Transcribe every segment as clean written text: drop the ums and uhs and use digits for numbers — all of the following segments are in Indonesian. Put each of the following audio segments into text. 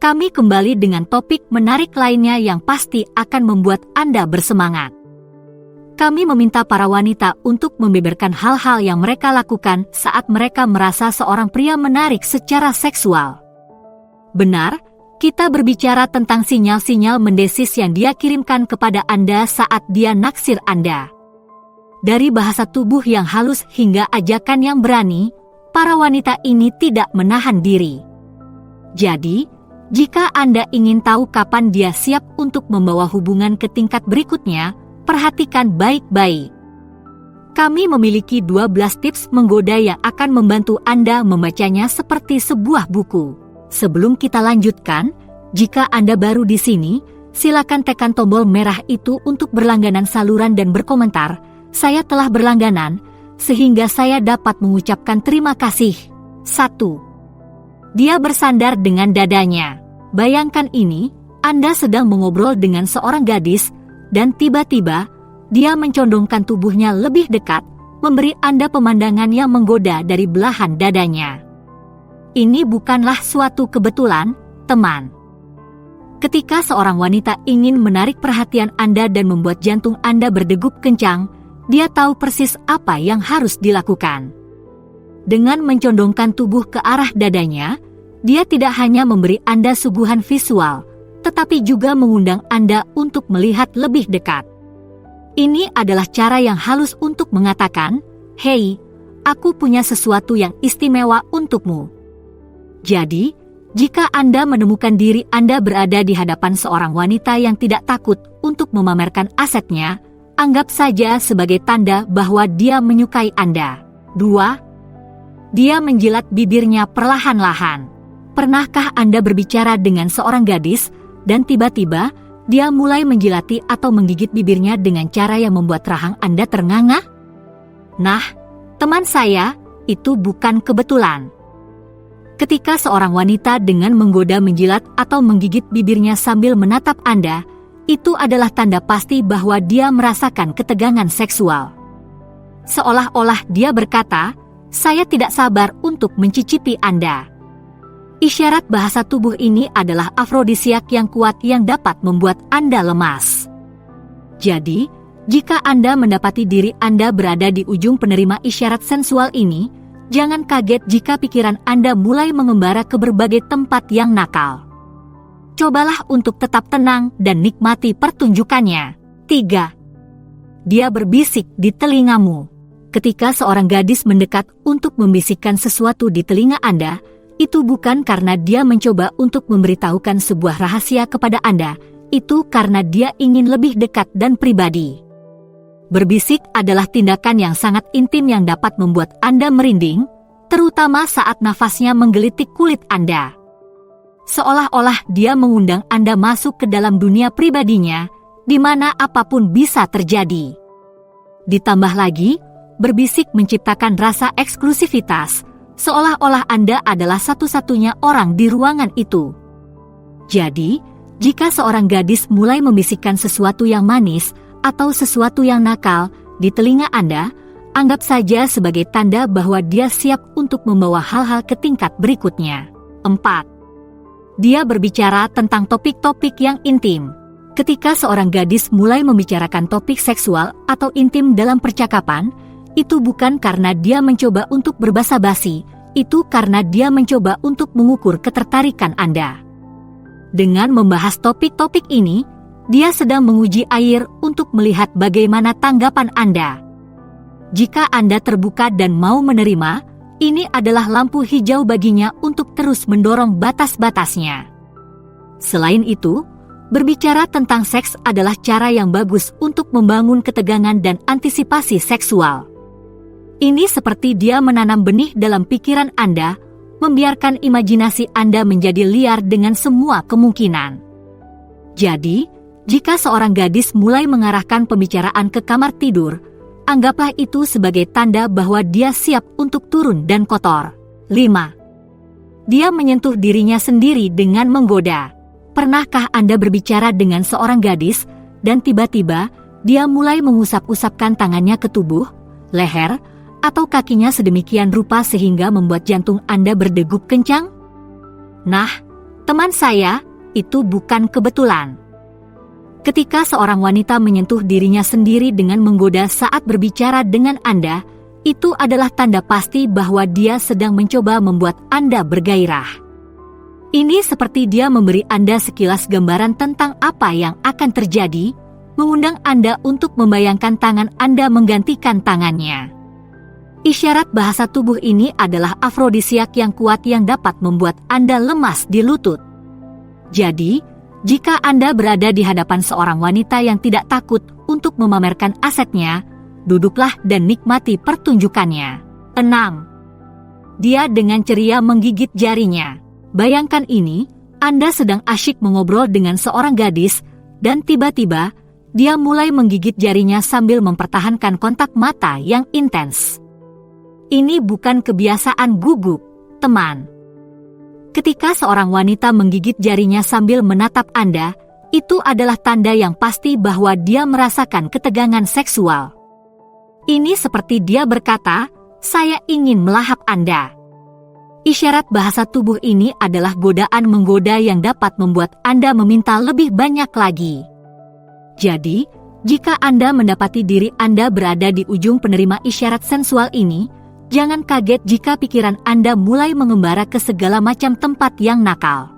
kami kembali dengan topik menarik lainnya yang pasti akan membuat Anda bersemangat. Kami meminta para wanita untuk membeberkan hal-hal yang mereka lakukan saat mereka merasa seorang pria menarik secara seksual. Benar, kita berbicara tentang sinyal-sinyal mendesis yang dia kirimkan kepada Anda saat dia naksir Anda. Dari bahasa tubuh yang halus hingga ajakan yang berani, para wanita ini tidak menahan diri. Jadi, jika Anda ingin tahu kapan dia siap untuk membawa hubungan ke tingkat berikutnya, perhatikan baik-baik. Kami memiliki 12 tips menggoda yang akan membantu Anda membacanya seperti sebuah buku. Sebelum kita lanjutkan, jika Anda baru di sini, silakan tekan tombol merah itu untuk berlangganan saluran dan berkomentar, "Saya telah berlangganan," sehingga saya dapat mengucapkan terima kasih. 1. Dia bersandar dengan dadanya. Bayangkan ini, Anda sedang mengobrol dengan seorang gadis, dan tiba-tiba, dia mencondongkan tubuhnya lebih dekat, memberi Anda pemandangan yang menggoda dari belahan dadanya. Ini bukanlah suatu kebetulan, teman. Ketika seorang wanita ingin menarik perhatian Anda dan membuat jantung Anda berdegup kencang, dia tahu persis apa yang harus dilakukan. Dengan mencondongkan tubuh ke arah dadanya, dia tidak hanya memberi Anda suguhan visual, tetapi juga mengundang Anda untuk melihat lebih dekat. Ini adalah cara yang halus untuk mengatakan, "Hei, aku punya sesuatu yang istimewa untukmu." Jadi, jika Anda menemukan diri Anda berada di hadapan seorang wanita yang tidak takut untuk memamerkan asetnya, anggap saja sebagai tanda bahwa dia menyukai Anda. 2. Dia menjilat bibirnya perlahan-lahan. Pernahkah Anda berbicara dengan seorang gadis, dan tiba-tiba dia mulai menjilati atau menggigit bibirnya dengan cara yang membuat rahang Anda ternganga? Nah, teman saya, itu bukan kebetulan. Ketika seorang wanita dengan menggoda menjilat atau menggigit bibirnya sambil menatap Anda, itu adalah tanda pasti bahwa dia merasakan ketegangan seksual. Seolah-olah dia berkata, "Saya tidak sabar untuk mencicipi Anda." Isyarat bahasa tubuh ini adalah afrodisiak yang kuat yang dapat membuat Anda lemas. Jadi, jika Anda mendapati diri Anda berada di ujung penerima isyarat sensual ini, jangan kaget jika pikiran Anda mulai mengembara ke berbagai tempat yang nakal. Cobalah untuk tetap tenang dan nikmati pertunjukannya. 3. Dia berbisik di telingamu. Ketika seorang gadis mendekat untuk membisikkan sesuatu di telinga Anda, itu bukan karena dia mencoba untuk memberitahukan sebuah rahasia kepada Anda, itu karena dia ingin lebih dekat dan pribadi. Berbisik adalah tindakan yang sangat intim yang dapat membuat Anda merinding, terutama saat nafasnya menggelitik kulit Anda. Seolah-olah dia mengundang Anda masuk ke dalam dunia pribadinya, di mana apapun bisa terjadi. Ditambah lagi, berbisik menciptakan rasa eksklusivitas, seolah-olah Anda adalah satu-satunya orang di ruangan itu. Jadi, jika seorang gadis mulai membisikkan sesuatu yang manis atau sesuatu yang nakal di telinga Anda, anggap saja sebagai tanda bahwa dia siap untuk membawa hal-hal ke tingkat berikutnya. 4. Dia berbicara tentang topik-topik yang intim. Ketika seorang gadis mulai membicarakan topik seksual atau intim dalam percakapan, itu bukan karena dia mencoba untuk berbasa-basi, itu karena dia mencoba untuk mengukur ketertarikan Anda. Dengan membahas topik-topik ini, dia sedang menguji air untuk melihat bagaimana tanggapan Anda. Jika Anda terbuka dan mau menerima, ini adalah lampu hijau baginya untuk terus mendorong batas-batasnya. Selain itu, berbicara tentang seks adalah cara yang bagus untuk membangun ketegangan dan antisipasi seksual. Ini seperti dia menanam benih dalam pikiran Anda, membiarkan imajinasi Anda menjadi liar dengan semua kemungkinan. Jadi, jika seorang gadis mulai mengarahkan pembicaraan ke kamar tidur, anggaplah itu sebagai tanda bahwa dia siap untuk turun dan kotor. 5. Dia menyentuh dirinya sendiri dengan menggoda. Pernahkah Anda berbicara dengan seorang gadis, dan tiba-tiba dia mulai mengusap-usapkan tangannya ke tubuh, leher, atau kakinya sedemikian rupa sehingga membuat jantung Anda berdegup kencang? Nah, Teman saya, itu bukan kebetulan. Ketika seorang wanita menyentuh dirinya sendiri dengan menggoda saat berbicara dengan Anda, itu adalah tanda pasti bahwa dia sedang mencoba membuat Anda bergairah. Ini seperti dia memberi Anda sekilas gambaran tentang apa yang akan terjadi, mengundang Anda untuk membayangkan tangan Anda menggantikan tangannya. Isyarat bahasa tubuh ini adalah afrodisiak yang kuat yang dapat membuat Anda lemas di lutut. Jadi, jika Anda berada di hadapan seorang wanita yang tidak takut untuk memamerkan asetnya, duduklah dan nikmati pertunjukannya. 6. Dia dengan ceria menggigit jarinya. Bayangkan ini, Anda sedang asyik mengobrol dengan seorang gadis, dan tiba-tiba, dia mulai menggigit jarinya sambil mempertahankan kontak mata yang intens. Ini bukan kebiasaan gugup, teman. Ketika seorang wanita menggigit jarinya sambil menatap Anda, itu adalah tanda yang pasti bahwa dia merasakan ketegangan seksual. Ini seperti dia berkata, "Saya ingin melahap Anda." Isyarat bahasa tubuh ini adalah godaan menggoda yang dapat membuat Anda meminta lebih banyak lagi. Jadi, jika Anda mendapati diri Anda berada di ujung penerima isyarat sensual ini, jangan kaget jika pikiran Anda mulai mengembara ke segala macam tempat yang nakal.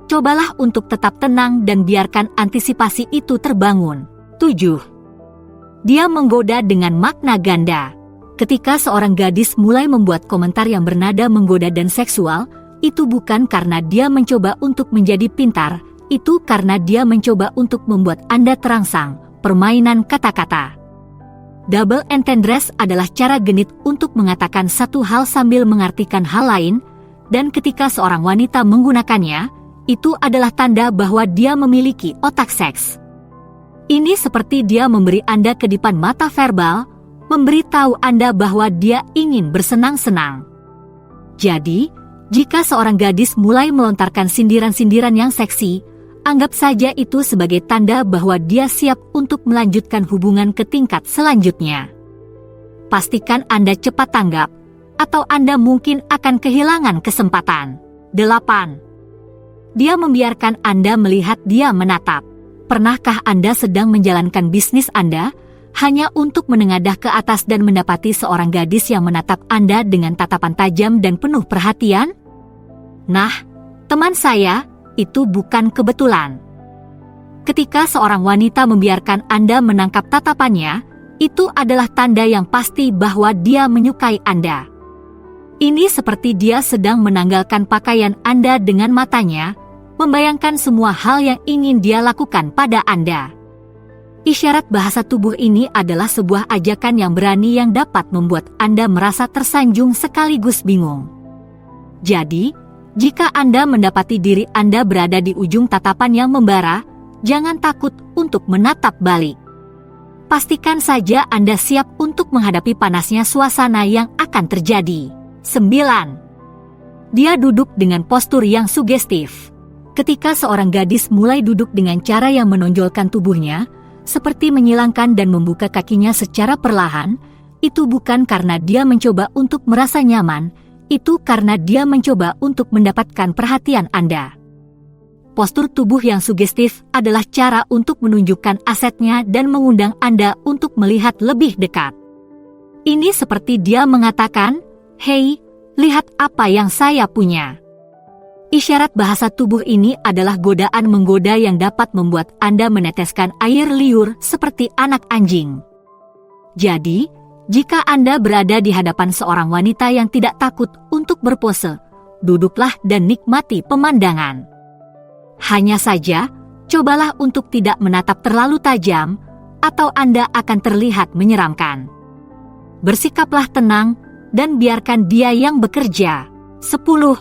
Cobalah untuk tetap tenang dan biarkan antisipasi itu terbangun. 7. Dia menggoda dengan makna ganda. Ketika seorang gadis mulai membuat komentar yang bernada menggoda dan seksual, itu bukan karena dia mencoba untuk menjadi pintar, itu karena dia mencoba untuk membuat Anda terangsang. Permainan kata-kata. Double entendres adalah cara genit untuk mengatakan satu hal sambil mengartikan hal lain, dan ketika seorang wanita menggunakannya, itu adalah tanda bahwa dia memiliki otak seks. Ini seperti dia memberi Anda kedipan mata verbal, memberitahu Anda bahwa dia ingin bersenang-senang. Jadi, jika seorang gadis mulai melontarkan sindiran-sindiran yang seksi, anggap saja itu sebagai tanda bahwa dia siap untuk melanjutkan hubungan ke tingkat selanjutnya. Pastikan Anda cepat tanggap, atau Anda mungkin akan kehilangan kesempatan. 8. Dia membiarkan Anda melihat dia menatap. Pernahkah Anda sedang menjalankan bisnis Anda, hanya untuk menengadah ke atas dan mendapati seorang gadis yang menatap Anda dengan tatapan tajam dan penuh perhatian? Nah, teman saya, itu bukan kebetulan. Ketika seorang wanita membiarkan Anda menangkap tatapannya, itu adalah tanda yang pasti bahwa dia menyukai Anda. Ini seperti dia sedang menanggalkan pakaian Anda dengan matanya, membayangkan semua hal yang ingin dia lakukan pada Anda. Isyarat bahasa tubuh ini adalah sebuah ajakan yang berani yang dapat membuat Anda merasa tersanjung sekaligus bingung. Jadi, jika Anda mendapati diri Anda berada di ujung tatapan yang membara, jangan takut untuk menatap balik. Pastikan saja Anda siap untuk menghadapi panasnya suasana yang akan terjadi. 9. Dia duduk dengan postur yang sugestif. Ketika seorang gadis mulai duduk dengan cara yang menonjolkan tubuhnya, seperti menyilangkan dan membuka kakinya secara perlahan, itu bukan karena dia mencoba untuk merasa nyaman, itu karena dia mencoba untuk mendapatkan perhatian Anda. Postur tubuh yang sugestif adalah cara untuk menunjukkan asetnya dan mengundang Anda untuk melihat lebih dekat. Ini seperti dia mengatakan, "Hei, lihat apa yang saya punya." Isyarat bahasa tubuh ini adalah godaan menggoda yang dapat membuat Anda meneteskan air liur seperti anak anjing. Jadi, jika Anda berada di hadapan seorang wanita yang tidak takut untuk berpose, duduklah dan nikmati pemandangan. Hanya saja, cobalah untuk tidak menatap terlalu tajam, atau Anda akan terlihat menyeramkan. Bersikaplah tenang, dan biarkan dia yang bekerja. 10.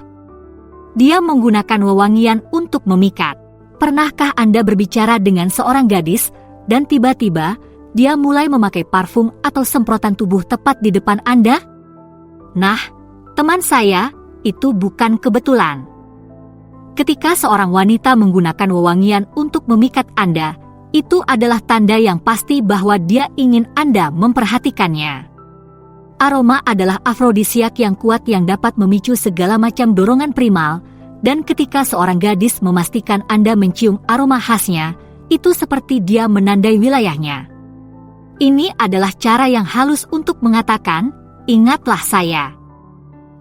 Dia menggunakan wewangian untuk memikat. Pernahkah Anda berbicara dengan seorang gadis, dan tiba-tiba, dia mulai memakai parfum atau semprotan tubuh tepat di depan Anda? Nah, teman saya, itu bukan kebetulan. Ketika seorang wanita menggunakan wewangian untuk memikat Anda, itu adalah tanda yang pasti bahwa dia ingin Anda memperhatikannya. Aroma adalah afrodisiak yang kuat yang dapat memicu segala macam dorongan primal, Dan ketika seorang gadis memastikan Anda mencium aroma khasnya, itu seperti dia menandai wilayahnya. Ini adalah cara yang halus untuk mengatakan, "Ingatlah saya."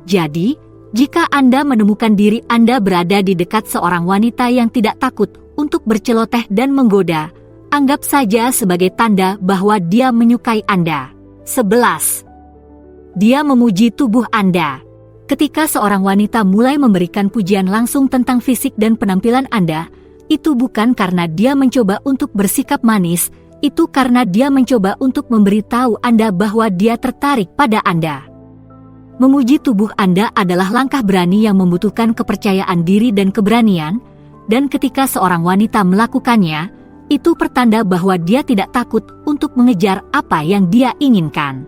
Jadi, jika Anda menemukan diri Anda berada di dekat seorang wanita yang tidak takut untuk berceloteh dan menggoda, anggap saja sebagai tanda bahwa dia menyukai Anda. 11. Dia memuji tubuh Anda. Ketika seorang wanita mulai memberikan pujian langsung tentang fisik dan penampilan Anda, itu bukan karena dia mencoba untuk bersikap manis, itu karena dia mencoba untuk memberitahu Anda bahwa dia tertarik pada Anda. Memuji tubuh Anda adalah langkah berani yang membutuhkan kepercayaan diri dan keberanian, dan ketika seorang wanita melakukannya, itu pertanda bahwa dia tidak takut untuk mengejar apa yang dia inginkan.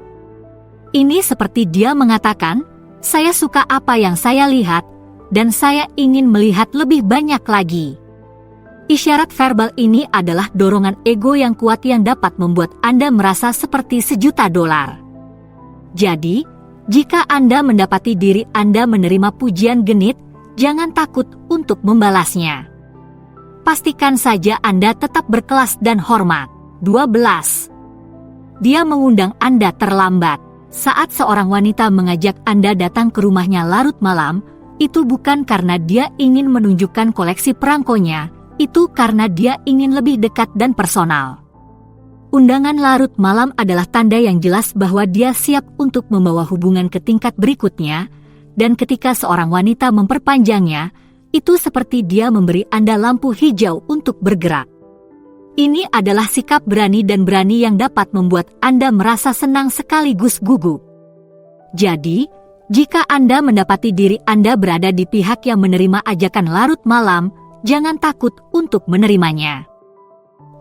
Ini seperti dia mengatakan, "Saya suka apa yang saya lihat, dan saya ingin melihat lebih banyak lagi." Isyarat verbal ini adalah dorongan ego yang kuat yang dapat membuat Anda merasa seperti $1.000.000. Jadi, jika Anda mendapati diri Anda menerima pujian genit, jangan takut untuk membalasnya. Pastikan saja Anda tetap berkelas dan hormat. 12. Dia mengundang Anda terlambat. Saat seorang wanita mengajak Anda datang ke rumahnya larut malam, itu bukan karena dia ingin menunjukkan koleksi perangkonya, itu karena dia ingin lebih dekat dan personal. Undangan larut malam adalah tanda yang jelas bahwa dia siap untuk membawa hubungan ke tingkat berikutnya, dan ketika seorang wanita memperpanjangnya, itu seperti dia memberi Anda lampu hijau untuk bergerak. Ini adalah sikap berani dan berani yang dapat membuat Anda merasa senang sekaligus gugup. Jadi, jika Anda mendapati diri Anda berada di pihak yang menerima ajakan larut malam, jangan takut untuk menerimanya.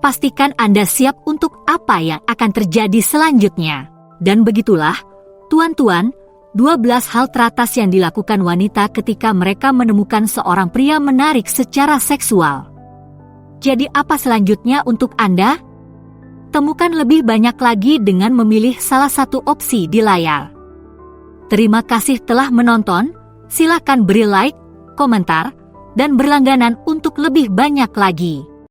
Pastikan Anda siap untuk apa yang akan terjadi selanjutnya. Dan begitulah, tuan-tuan, 12 hal teratas yang dilakukan wanita ketika mereka menemukan seorang pria menarik secara seksual. Jadi apa selanjutnya untuk Anda? Temukan lebih banyak lagi dengan memilih salah satu opsi di layar. Terima kasih telah menonton, silakan beri like, komentar, dan berlangganan untuk lebih banyak lagi.